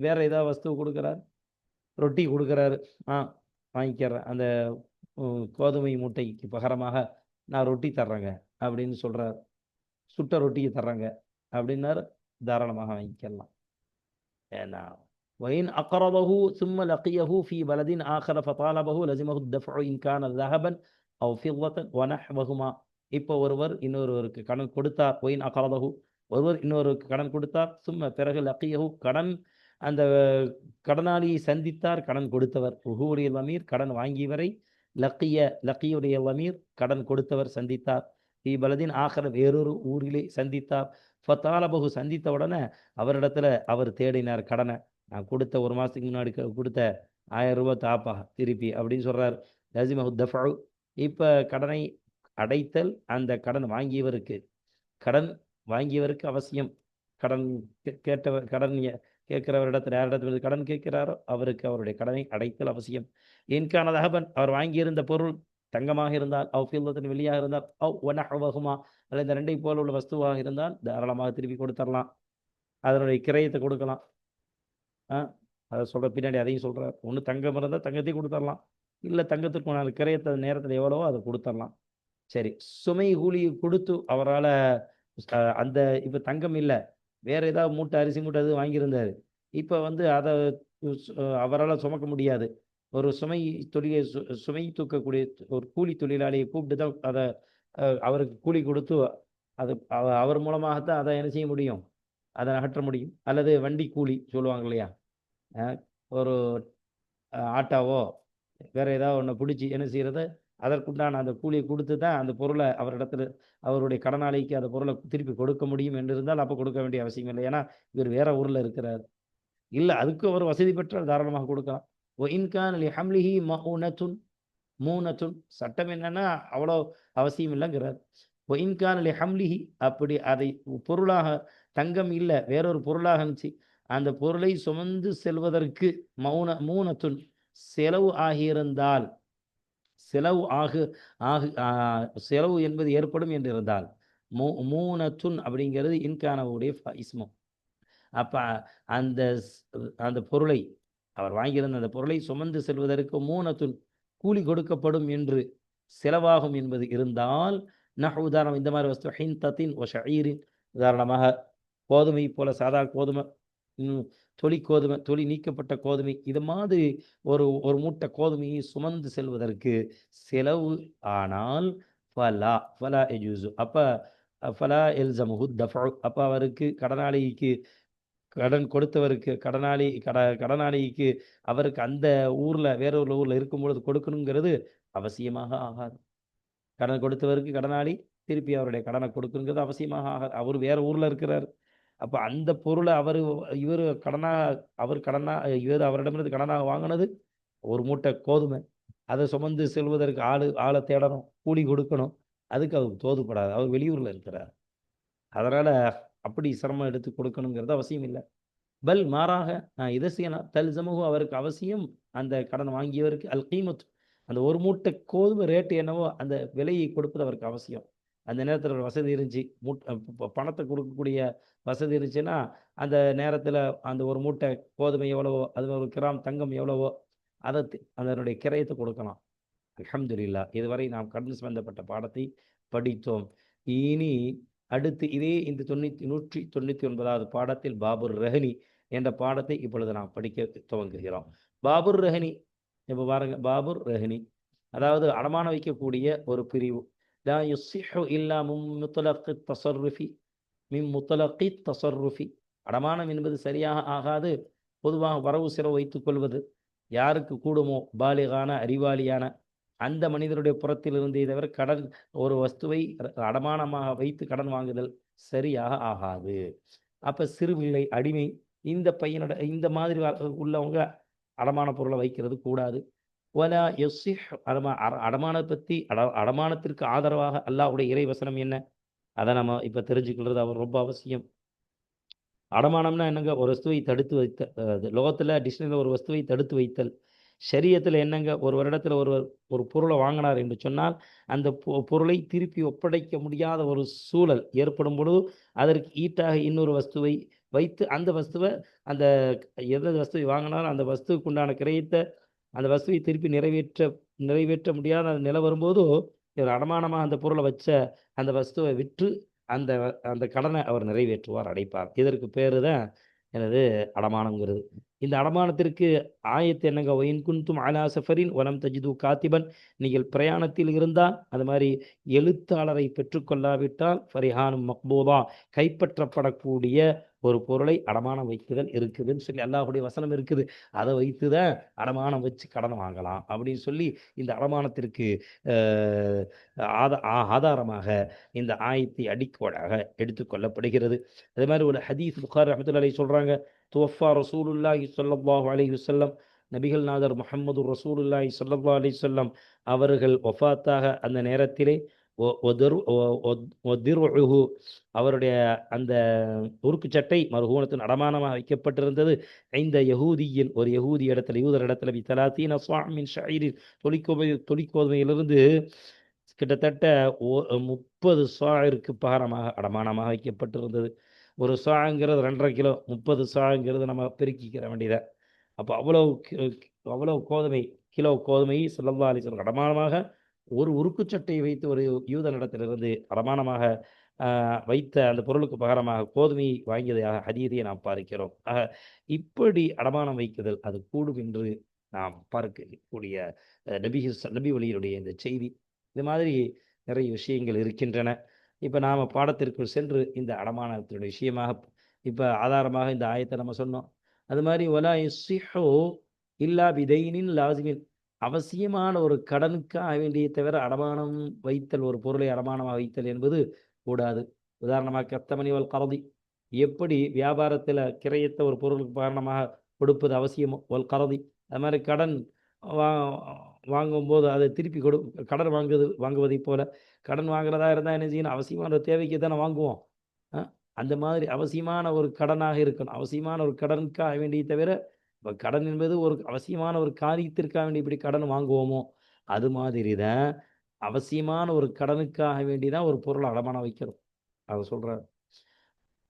வேற ஏதாவது வஸ்து கொடுக்குறாரு, ரொட்டி கொடுக்குறாரு, வாங்கிக்கிறேன். அந்த கோதுமை மூட்டைக்கு பகரமாக நான் ரொட்டி தர்றேங்க அப்படின்னு சொல்றாரு. சுட்ட ரொட்டியை தர்றாங்க அப்படின்னாரு, தாராளமாக வாங்கிக்கலாம். ஏன்னா وإن أقرضه ثم لقيه في بلد آخر فطالبه لزمه الدفع إن كان ذهبا أو فضة ونحوهما. இப்போ ஒருவர் இன்னொருவருக்கு கடன் கொடுத்தார். ஒயின் அகரதஹு, ஒருவர் இன்னொருவருக்கு கடன் கொடுத்தார். சும்ம பிறகு லக்கியஹு, அந்த கடனாளியை சந்தித்தார். கடன் கொடுத்தவர் உஹூடைய லமீர், கடன் வாங்கியவரை, லக்கியுடைய லமீர், கடன் கொடுத்தவர் சந்தித்தார். ஃபீ பலதின் ஆகர, வேறொரு ஊரிலே சந்தித்தார். ஃபத்தாலபஹு, சந்தித்த உடனே அவரிடத்துல அவர் தேடினார் கடனை. நான் கொடுத்த ஒரு மாதத்துக்கு முன்னாடி கொடுத்த 1000 ரூபாய் தாப்பா திருப்பி அப்படின்னு சொல்றார். லசிமஹு தஃபு, இப்போ கடனை அடைத்தல் அந்த கடன் வாங்கியவருக்கு அவசியம். கடன் கேட்கிறவரிடத்தில் யாரிடத்தில் கடன் கேட்கிறாரோ அவருக்கு அவருடைய கடனை அடைத்தல் அவசியம். என்கான தகபன், அவர் வாங்கியிருந்த பொருள் தங்கமாக இருந்தால், ஃபில்லத்தின் வெளியாக இருந்தால், வனஹவஹுமா, அல்லது இந்த ரெண்டை போல உள்ள வஸ்துவாக இருந்தால் தாராளமாக திருப்பி கொடுத்துடலாம். அதனுடைய கிரயத்தை கொடுக்கலாம். அதை சொல்ற பின்னாடி அதையும் சொல்றார். ஒன்று தங்கம் இருந்தால் தங்கத்தையும் கொடுத்துடலாம், இல்லை தங்கத்திற்கு கிரயத்தை நேரத்தில் எவ்வளவோ அதை கொடுத்துடலாம். சரி, சுமை கூலி கொடுத்து அவரால் அந்த இப்போ தங்கம் இல்லை, வேற ஏதாவது மூட்டை அரிசி மூட்டை அது வாங்கியிருந்தாரு. இப்போ அதை அவரால் சுமக்க முடியாது. ஒரு சுமை தூக்கக்கூடிய ஒரு கூலி தொழிலாளியை கூப்பிட்டு தான் அதை அவருக்கு கூலி கொடுத்து அது அவர் மூலமாகத்தான் அதை என்ன செய்ய முடியும், அதை அகற்ற முடியும். அல்லது வண்டி கூலி சொல்லுவாங்க இல்லையா, ஒரு ஆட்டாவோ வேற ஏதாவது ஒன்று பிடிச்சி என்ன செய்யறது, அதற்குண்டான அந்த கூலியை கொடுத்து தான் அந்த பொருளை அவரிடத்துல அவருடைய கடனாளிக்கு அந்த பொருளை திருப்பி கொடுக்க முடியும் என்று இருந்தால் அப்போ கொடுக்க வேண்டிய அவசியம் இல்லை. ஏன்னா இவர் வேற ஊரில் இருக்கிறார். இல்லை, அதுக்கு அவர் வசதி பெற்றால் தாராளமாக கொடுக்கலாம். மூனத்துன், சட்டம் என்னன்னா அவ்வளோ அவசியம் இல்லைங்கிறார். ஹம்லிஹி, அப்படி அதை பொருளாக தங்கம் இல்லை வேறொரு பொருளாக இருந்துச்சு, அந்த பொருளை சுமந்து செல்வதற்கு மூனத்துன் செலவு ஆகியிருந்தால், செலவு செலவு என்பது ஏற்படும் என்று இருந்தால் மூனத்துன் அப்படிங்கிறது இன்கானவுடைய இஸ்மம். அப்ப அந்த அந்த பொருளை அவர் வாங்கியிருந்த அந்த பொருளை சுமந்து செல்வதற்கு மூனத்துன் கூலி கொடுக்கப்படும் என்று செலவாகும் என்பது இருந்தால் உதாரணம் இந்த மாதிரி வஸ்து ஹிந்தத்தின் ஒ ஷஈரின், உதாரணமாக கோதுமை போல சாதா கோதுமை, தொலி நீக்கப்பட்ட கோதுமை, இது மாதிரி ஒரு மூட்டை கோதுமையை சுமந்து செல்வதற்கு செலவு ஆனால் ஃபலா எஜூசு, அப்போ ஃபலா எல்சமுஹு தஃபு, அப்போ அவருக்கு கடனாளிக்கு கடன் கொடுத்தவருக்கு கடனாளிக்கு அவருக்கு அந்த வேற ஒரு ஊர்ல இருக்கும்பொழுது கொடுக்கணுங்கிறது அவசியமாக ஆகாது. கடன் கொடுத்தவருக்கு கடனாளி திருப்பி அவருடைய கடனை கொடுக்கணுங்கிறது அவசியமாக ஆகாது. அவர் வேற ஊர்ல இருக்கிறார். அப்ப அந்த பொருளை இவர் அவரிடமிருந்து கடனாக வாங்கினது ஒரு மூட்டை கோதுமை, அதை சுமந்து செல்வதற்கு ஆளை தேடணும், கூலி கொடுக்கணும், அதுக்கு அவருக்கு தோதுப்படாது. அவர் வெளியூர்ல இருக்கிறார். அதனால அப்படி சிரமம் எடுத்து கொடுக்கணுங்கிறது அவசியம் இல்லை. பல் மாறாக இதை செய்யலாம். தல்சமுகு, அவருக்கு அவசியம் அந்த கடன் வாங்கியவருக்கு அல் கீமத், அந்த ஒரு மூட்டை கோதுமை ரேட்டு என்னவோ அந்த விலையை கொடுப்பது அவருக்கு அவசியம். அந்த நேரத்தில் ஒரு வசதி இருந்துச்சு, பணத்தை கொடுக்கக்கூடிய வசதி இருந்துச்சுன்னா அந்த நேரத்தில் அந்த ஒரு மூட்டை கோதுமை எவ்வளவோ, அது ஒரு கிராம் தங்கம் எவ்வளவோ, அதனுடைய கிரயத்தை கொடுக்கலாம். அல்ஹம்துலில்லாஹ், இதுவரை நாம் கடன் சம்பந்தப்பட்ட பாடத்தை படித்தோம். இனி அடுத்து இதே இந்த 199வது பாடத்தில் பாபுர் ரஹனி என்ற பாடத்தை இப்பொழுது நாம் படிக்க துவங்குகிறோம். பாபுர் ரஹனி, இப்போ பாருங்க, பாபுர் ரஹனி அதாவது அடமான வைக்கக்கூடிய ஒரு பிரிவு. லா யுஸ்ஸிஹு இல்லா மின் முத்தலக்கி தஸர்ருஃபி, அடமானம் என்பது சரியாக ஆகாது. பொதுவாக வரவு செலவு வைத்துக் கொள்வது யாருக்கு கூடுமோ, பாலிகான அறிவாளியான அந்த மனிதனுடைய புறத்தில் இருந்தே தவிர கடன் ஒரு வஸ்துவை அடமானமாக வைத்து கடன் வாங்குதல் சரியாக ஆகாது. அப்ப சிறுபிள்ளை, அடிமை, இந்த பையனோட இந்த மாதிரி உள்ளவங்க அடமான பொருளை வைக்கிறது கூடாது. வலா யஸ்ஸிஹ், அடமானத்திற்கு ஆதரவாக அல்லாஹ்வுடைய இறை வசனம் என்ன, அதை நம்ம இப்ப தெரிஞ்சுக்கிறது அவர் ரொம்ப அவசியம். அடமானம்னா என்னங்க? ஒரு வஸ்துவை தடுத்து வைத்த லோகத்துல டிக்ஷனரியில் ஒரு வஸ்துவை தடுத்து வைத்தல். ஷரியத்தில் என்னங்க? ஒரு வருடத்தில் ஒரு பொருளை வாங்கினார் என்று சொன்னால் அந்த பொருளை திருப்பி ஒப்படைக்க முடியாத ஒரு சூழல் ஏற்படும் பொழுது அதற்கு ஈட்டாக இன்னொரு வஸ்துவை வைத்து அந்த வஸ்துவை எந்த வஸ்துவை வாங்கினாலும் அந்த வஸ்துவுக்கு உண்டான கிரயத்தை அந்த வஸ்துவை திருப்பி நிறைவேற்ற முடியாத அந்த நிலை வரும்போது இவர் அடமானமாக அந்த பொருளை வச்ச அந்த வஸ்துவை விற்று அந்த அந்த கடனை அவர் நிறைவேற்றுவார், அடைப்பார். இதற்கு பேரு தான் எனது அடமானங்கிறது. இந்த அடமானத்திற்கு ஆயத்து என்னங்க? ஒயின் குன்தும் அலா சஃபரின் வலம் தஜிது காத்திபன், நீங்கள் பிரயாணத்தில் இருந்தால் அது மாதிரி எழுத்தாளரை பெற்றுக்கொள்ளாவிட்டால் ஃபரிஹானும் மக்பூதா, கைப்பற்றப்படக்கூடிய ஒரு பொருளை அடமானம் வைக்குதல் இருக்குதுன்னு சொல்லி அல்லாஹ்வுடைய வசனம் இருக்குது. அதை வைத்து தான் அடமானம் வச்சு கடன் வாங்கலாம் அப்படின்னு சொல்லி இந்த அடமானத்திற்கு ஆதாரமாக இந்த ஆயத்தை அடிக்கோடாக எடுத்துக்கொள்ளப்படுகிறது. அதே மாதிரி ஒரு ஹதீஸ் புகாரி ரஹ்மத்துல்லாஹி அலைஹி சொல்றாங்க, துவஃபா ரசூலுல்லாஹி ஸல்லல்லாஹு அலைஹி வஸல்லம், நபிகள் நாதர் முஹம்மது ரசூலுல்லாஹி ஸல்லல்லாஹு அலைஹி வஸல்லம் அவர்கள் வஃபாத்தாக அந்த நேரத்திலே அவருடைய அந்த உருக்கு சட்டை மர்ஹூனத்தின் அடமானமாக வைக்கப்பட்டிருந்தது. இந்த யகூதியின் ஒரு யகூதி இடத்துல, யூதர் இடத்துல பித்தலாத்தீன ஸ்வாமின் ஷாயிரின் தொலிக்கோதுமையிலிருந்து கிட்டத்தட்ட 30 சாயிற்கு பாரமாக அடமானமாக வைக்கப்பட்டிருந்தது. ஒரு சாங்கிறது 2.5 கிலோ, 30 சாங்கிறது நம்ம பெருக்கிக்கிற வேண்டியதை. அப்போ அவ்வளவு கோதுமை, கிலோ கோதுமை ஸல்லல்லாஹு அலைஹி வஸல்லம் அடமானமாக ஒரு உருக்குச்சட்டையை வைத்து ஒரு யூதனிடத்திலிருந்து அடமானமாக வைத்த அந்த பொருளுக்கு பகரமாக கோதுமையை வாங்கியதாக ஹதீஸை நாம் பார்க்கிறோம். இப்படி அடமானம் வைக்குதல் அது கூடும் என்று நாம் பார்க்கக்கூடிய நபி வழியினுடைய இந்த செய்தி. இது மாதிரி நிறைய விஷயங்கள் இருக்கின்றன. இப்போ நாம் பாடத்திற்குள் சென்று இந்த அடமானத்தினுடைய விஷயமாக இப்போ ஆதாரமாக இந்த ஆயத்தை நம்ம சொன்னோம். அது மாதிரி ஒலா யஸ்ஸிஹு இல்லா பிதைனின் லாசிமின், அவசியமான ஒரு கடனுக்காக வேண்டிய தவிர அடமானம் வைத்தல், ஒரு பொருளை அடமானமாக வைத்தல் என்பது கூடாது. உதாரணமாக கத்தமணி வல் கரதி, எப்படி வியாபாரத்தில் கிரயத்தை ஒரு பொருளுக்கு காரணமாக கொடுப்பது அவசியமோ, வல் கரதி அது மாதிரி கடன் வாங்கும்போது அதை திருப்பி கடன் வாங்குவதை போல, கடன் வாங்குறதா இருந்தால் என்ன செய்யணும்? அவசியமான ஒரு தேவைக்கு தானே வாங்குவோம். அந்த மாதிரி அவசியமான ஒரு கடனாக இருக்கணும். அவசியமான ஒரு கடனுக்காக வேண்டிய தவிர, இப்போ கடன் என்பது ஒரு அவசியமான ஒரு காரியத்திற்காக வேண்டி இப்படி கடன் வாங்குவோமோ, அது மாதிரி தான் அவசியமான ஒரு கடனுக்காக வேண்டி தான் ஒரு பொருளை அடமானம் வைக்கிறோம். அதை சொல்றார்.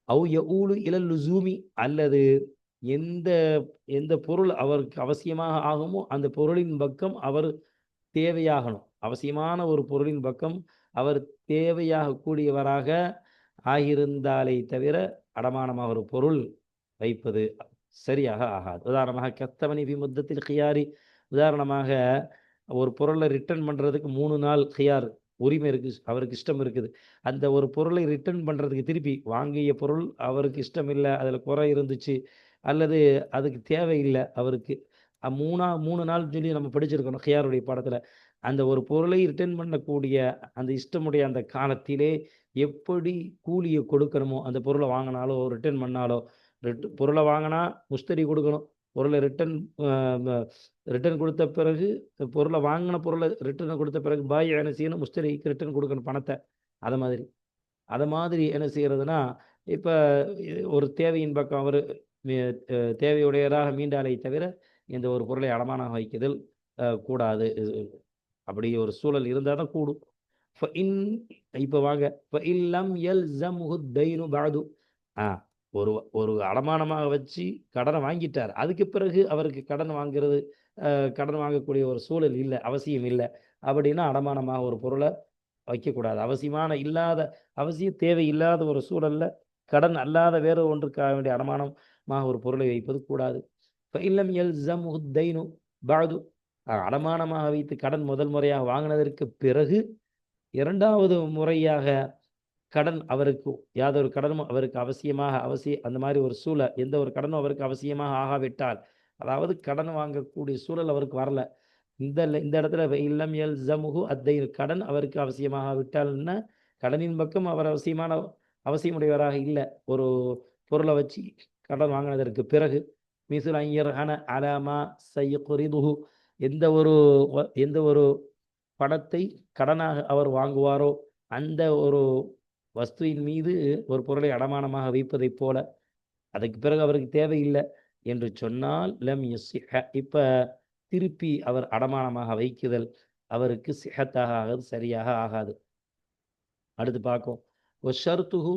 அவு யஊலு இலல் லுசூமி, அல்லது எந்த எந்த பொருள் அவருக்கு அவசியமாக ஆகுமோ அந்த பொருளின் பக்கம் அவர் தேவையாகணும். அவசியமான ஒரு பொருளின் பக்கம் அவர் தேவையாக கூடியவராக ஆகியிருந்தாலே தவிர அடமானமாக ஒரு பொருள் வைப்பது சரியாக ஆகாது. உதாரணமாக கத்தமனி ஃபி முத்தத்தில் கியாரி, உதாரணமாக ஒரு பொருளை ரிட்டர்ன் பண்ணுறதுக்கு 3 நாள் கியார் உரிமை இருக்குது, அவருக்கு இஷ்டம் இருக்குது. அந்த ஒரு பொருளை ரிட்டர்ன் பண்ணுறதுக்கு திருப்பி வாங்கிய பொருள் அவருக்கு இஷ்டம் இல்லை, அதில் குறை இருந்துச்சு, அல்லது அதுக்கு தேவையில்லை அவருக்கு, 3 நாள் சொல்லி நம்ம படிச்சிருக்கணும் கியாருடைய பாடத்தில். அந்த ஒரு பொருளை ரிட்டர்ன் பண்ணக்கூடிய அந்த இஷ்டமுடைய அந்த காலத்திலே எப்படி கூலியை கொடுக்கணுமோ, அந்த பொருளை வாங்கினாலோ ரிட்டர்ன் பண்ணாலோ, பொருளை வாங்கினா முஸ்தரி கொடுக்கணும், பொருளை ரிட்டர்ன் கொடுத்த பிறகு பொருளை வாங்கின பொருளை ரிட்டர்ன் கொடுத்த பிறகு பாய் என்ன செய்யணும், முஸ்தரிக்கு ரிட்டர்ன் கொடுக்கணும் பணத்தை. அதை மாதிரி என்ன செய்கிறதுனா, இப்போ ஒரு தேவையின் பக்கம் அவர் தேவையுடையவராக மீண்டாலே தவிர இந்த ஒரு பொருளை அடமானம் வைக்குதல் கூடாது. அப்படி ஒரு சூழல் இருந்தால் தான் கூடும். இப்போ வாங்க, இல்லம் யல்ஸம்ஹு தைனு பஅது, ஒரு ஒரு அடமானமாக வச்சு கடனை வாங்கிட்டார், அதுக்கு பிறகு அவருக்கு கடன் வாங்குறது கடன் வாங்கக்கூடிய ஒரு சூழல் இல்லை, அவசியம் இல்லை அப்படின்னா அடமானமாக ஒரு பொருளை வைக்கக்கூடாது. அவசியம் தேவை இல்லாத ஒரு சூழல்ல கடன் அல்லாத வேறு ஒன்றுக்காக வேண்டிய அடமானமாக ஒரு பொருளை வைப்பது கூடாது. இல்லம் யல்ஸம்ஹு தைனு பஅது, அடமானமாக வைத்து கடன் முதல் முறையாக வாங்கினதற்கு பிறகு இரண்டாவது முறையாக கடன் அவருக்கு யாதொரு கடனும் அவருக்கு அந்த மாதிரி ஒரு சூழல், எந்த ஒரு கடனும் அவருக்கு அவசியமாக ஆகாவிட்டால், அதாவது கடன் வாங்கக்கூடிய சூழல் அவருக்கு வரல, இந்த இடத்துல இல்லம் யல்ஸம்ஹு அத்தைன், கடன் அவருக்கு அவசியமாக விட்டால்னா கடனின் பக்கம் அவர் அவசியமுடையவராக இல்லை, ஒரு பொருளை வச்சு கடன் வாங்கினதற்கு பிறகு மிஸ்ல் அன் அலாமா சையகுரிதுஹு, எந்த ஒரு பணத்தை கடனாக அவர் வாங்குவாரோ அந்த ஒரு வஸ்துவின் மீது ஒரு பொருளை அடமானமாக வைப்பதைப் போல, அதுக்கு பிறகு அவருக்கு தேவையில்லை என்று சொன்னால் லம் யஸ்ஸிஹ, இப்போ திருப்பி அவர் அடமானமாக வைக்குதல் அவருக்கு சிஹத்தாக ஆகாது, சரியாக ஆகாது. அடுத்து பார்க்கும் ஷர்த்துஹு,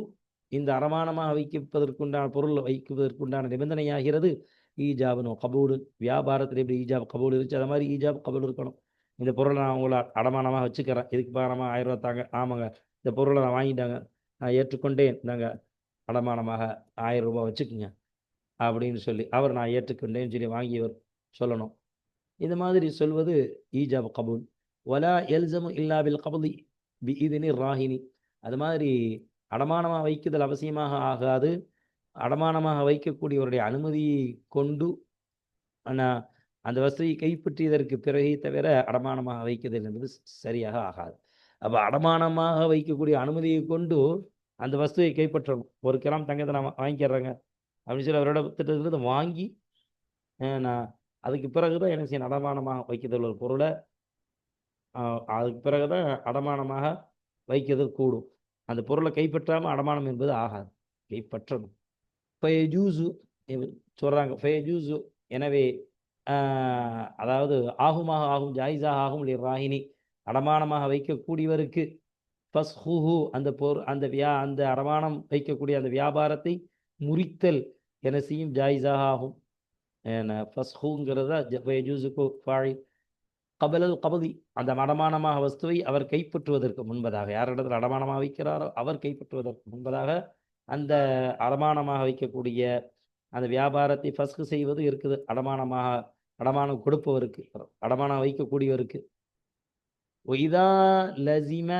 இந்த அடமானமாக வைப்பதற்குண்டான பொருள் வைக்குவதற்குண்டான நிபந்தனையாகிறது ஈஜாபுன் கபூல். வியாபாரத்தில் எப்படி ஈஜாப் கபூல் இருந்துச்சு, அது மாதிரி ஈஜாப் கபூல் இருக்கணும். இந்த பொருளை நான் உங்களை அடமானமாக வச்சுக்கிறேன், இதுக்கு பகரமாக 1000 ரூபா தாங்க, ஆமாங்க இந்த பொருளை நான் வாங்கிட்டாங்க, நான் ஏற்றுக்கொண்டேன், நாங்கள் அடமானமாக 1000 ரூபாய் வச்சுக்குங்க அப்படின்னு சொல்லி அவர் நான் ஏற்றுக்கொண்டேன்னு சொல்லி வாங்கியவர் சொல்லணும். இது மாதிரி சொல்வது ஈஜாப் கபூல். வலா எல்சமு இல்லா பில் கபலி பி இதுனி ராஹினி, அது மாதிரி அடமானமாக வைக்குதல் அவசியமாக ஆகாது, அடமானமாக வைக்கக்கூடியவருடைய அனுமதியை கொண்டு ஆனால் அந்த வசதியை கைப்பற்றியதற்கு பிறகே தவிர அடமானமாக வைக்குதல் என்பது சரியாக ஆகாது. அப்போ அடமானமாக வைக்கக்கூடிய அனுமதியை கொண்டு அந்த வஸ்துவை கைப்பற்றணும். 1 கிராம் தங்கத்தை நான் வாங்கிக்கிறேங்க அப்படின்னு சொல்லி அவரோட திட்டத்திலிருந்து வாங்கி நான் அதுக்கு பிறகு தான் என்ன செய்யணும், அடமானமாக வைக்கிறதில் ஒரு பொருளை அதுக்கு பிறகு தான் அடமானமாக வைக்கிறது கூடும். அந்த பொருளை கைப்பற்றாமல் அடமானம் என்பது ஆகாது, கைப்பற்றணும். ஃபயஜூசு சொல்கிறாங்க, ஃபயஜூசு, எனவே அதாவது ஆகும் ஜாயிஸாக ஆகும் ராகினி, அடமானமாக வைக்கக்கூடியவருக்கு ஃபஸ்ஹுஹு, அந்த அடமானம் வைக்கக்கூடிய அந்த வியாபாரத்தை முறித்தல் என செய்யும் ஜாயிஸாக ஆகும். ஃபஸ்ஹுங்கிறதா ஃபயஜூசுக்கு ஃபாயில் கபலல் கபதி, அந்த அடமானமாக வஸ்துவை அவர் கைப்பற்றுவதற்கு முன்பதாக, யாரிடத்தில் அடமானமாக வைக்கிறாரோ அவர் கைப்பற்றுவதற்கு முன்பதாக அந்த அடமானமாக வைக்கக்கூடிய அந்த வியாபாரத்தை ஃபஸ்கு செய்வது இருக்குது, அடமானம் கொடுப்பவருக்கு, அடமானம் வைக்கக்கூடியவருக்கு. இதா லசிம,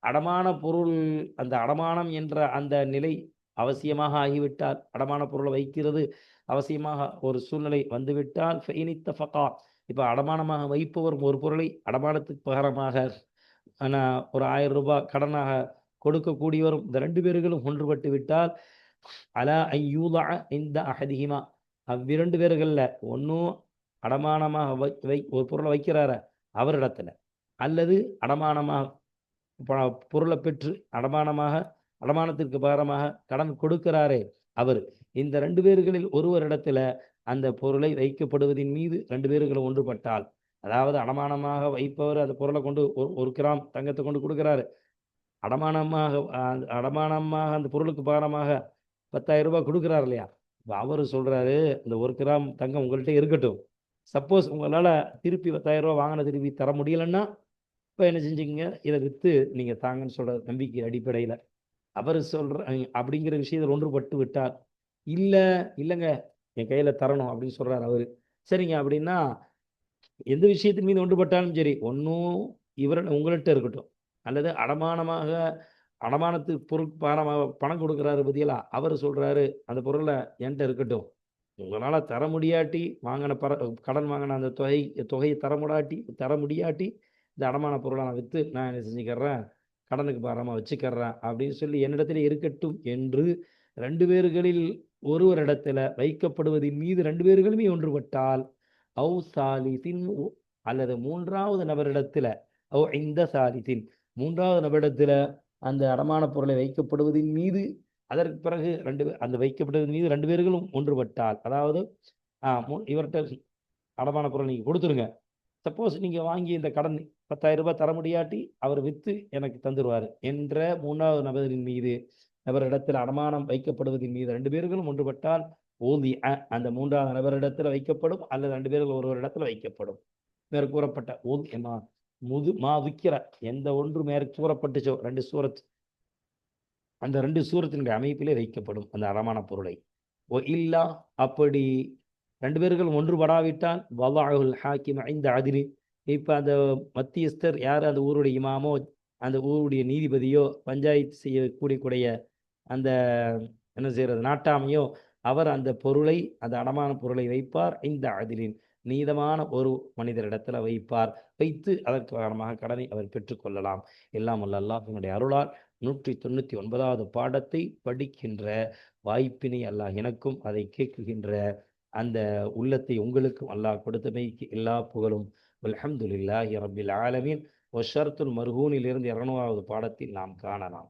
அடமான பொருள், அந்த அடமானம் என்ற அந்த நிலை அவசியமாக ஆகிவிட்டால், அடமான பொருளை வைக்கிறது அவசியமாக ஒரு சூழ்நிலை வந்துவிட்டால் ஃபைனித்தஃபகா, இப்போ அடமானமாக வைப்பவர் ஒரு பொருளை அடமானத்துக்கு பகரமாக ஒரு 1000 ரூபாய் கடனாக கொடுக்கக்கூடியவரும் இந்த 2 பேர்களும் ஒன்றுபட்டு விட்டால் அலா ஐயூலா இந்த அஹதிஹிமா, அவ்விரண்டு பேர்களில் ஒன்றும் அடமானமாக ஒரு பொருளை வைக்கிறார அவரிடத்துல, அல்லது அடமானமாக பொருளை பெற்று அடமானத்திற்கு பகரமாக கடன் கொடுக்கிறாரே அவர், இந்த 2 பேர்களில் ஒருவரிடத்துல அந்த பொருளை வைக்கப்படுவதின் மீது 2 பேர்களும் ஒன்றுபட்டால் அதாவது அடமானமாக வைப்பவர் அந்த பொருளை கொண்டு ஒரு கிராம் தங்கத்தை கொண்டு கொடுக்குறாரு. அடமானமாக அந்த பொருளுக்கு பாரமாக 10,000 ரூபாய் கொடுக்குறாரு இல்லையா? இப்போ அவர் சொல்றாரு, இந்த 1 கிராம் தங்கம் உங்கள்கிட்ட இருக்கட்டும். சப்போஸ் உங்களால் திருப்பி 10,000 ரூபாய் வாங்கின திருப்பி தர முடியலைன்னா, இப்போ என்ன செஞ்சுக்கங்க, இதை விற்று நீங்கள் தாங்கன்னு சொல்கிற நம்பிக்கை அடிப்படையில் அவர் சொல்கிற அப்படிங்கிற விஷயத்தில் ஒன்றுபட்டு விட்டார். இல்லைங்க என் கையில் தரணும் அப்படின்னு சொல்கிறார் அவர். சரிங்க அப்படின்னா எந்த விஷயத்தின் மீது ஒன்றுபட்டாலும் சரி, ஒன்றும் உங்கள்கிட்ட இருக்கட்டும், அல்லது அடமானத்துக்கு பொருள் பணம் கொடுக்குறாரு பார்த்தீங்களா, அவர் சொல்கிறாரு அந்த பொருளை என்கிட்ட இருக்கட்டும். உங்களால் தர முடியாட்டி வாங்கின கடன் வாங்கின அந்த தொகையை தர முடியாட்டி இந்த அடமான பொருளை நான் விற்று நான் என்ன செஞ்சுக்கிறேன், கடனுக்கு பாரமாக வச்சுக்கிறேன் அப்படின்னு சொல்லி என்னிடத்துல இருக்கட்டும் என்று 2 பேர்களில் ஒருவரிடத்துல வைக்கப்படுவதின் மீது 2 பேர்களுமே ஒன்றுபட்டால், அவு சாலிசின் அல்லது 3வது நபரிடத்துல, இந்த சாலிசின் 3வது நபரிடத்துல அந்த அடமான பொருளை வைக்கப்படுவதின் மீது அதற்கு பிறகு அந்த வைக்கப்படுவதன் மீது 2 பேர்களும் ஒன்றுபட்டால், அதாவது இவர்கிட்ட அடமான பொருள் நீங்கள் கொடுத்துருங்க. சப்போஸ் நீங்கள் வாங்கி இந்த கடன் 10,000 ரூபாய் தர முடியாட்டி அவர் விற்று எனக்கு தந்துடுவார் என்ற 3வது நபரிடத்தில் அடமானம் வைக்கப்படுவதின் மீது 2 பேர்களும் ஒன்றுபட்டால், அந்த 3வது நபரிடத்தில் வைக்கப்படும் அல்லது 2 பேர்கள் ஒருவரிடத்தில் வைக்கப்படும். மேற்கூறப்பட்ட விக்கிற எந்த ஒன்று மேற்கூறப்பட்டுச்சோ 2 சூரத், அந்த 2 சூரத்தினுடைய அமைப்பிலே வைக்கப்படும் அந்த அடமான பொருளை. இல்லா அப்படி 2 பேர்கள் ஒன்றுபடாவிட்டால் வலாஹுல் ஹாக்கிம் ஐந்த அதிலி, இப்போ அந்த மத்தியஸ்தர் யார், அந்த ஊருடைய இமாமோ அந்த ஊருடைய நீதிபதியோ பஞ்சாயத்து செய்யக்கூடிய அந்த என்ன செய்கிறது நாட்டாமையோ, அவர் அந்த பொருளை அந்த அடமான பொருளை வைப்பார். இந்த அதிலின் நீதமான ஒரு மனிதரிடத்தில் வைப்பார். வைத்து அதற்கு காரணமாக கடனை அவர் பெற்றுக்கொள்ளலாம். எல்லாம் வல்ல அல்லாஹ்வினுடைய அருளால் 199வது பாடத்தை படிக்கின்ற வாய்ப்பினை அல்லாஹ் எனக்கும் அதை கேட்குகின்ற அந்த உள்ளத்தை உங்களுக்கும் அல்லாஹ் கொடுத்தமைக்கு எல்லா புகழும். அல்ஹம்துலில்லாஹி ரப்பில் ஆலமீன். ஒஷர்த்துல் மர்ஹூனிலிருந்து 200வது பாடத்தில் நாம் காணலாம்.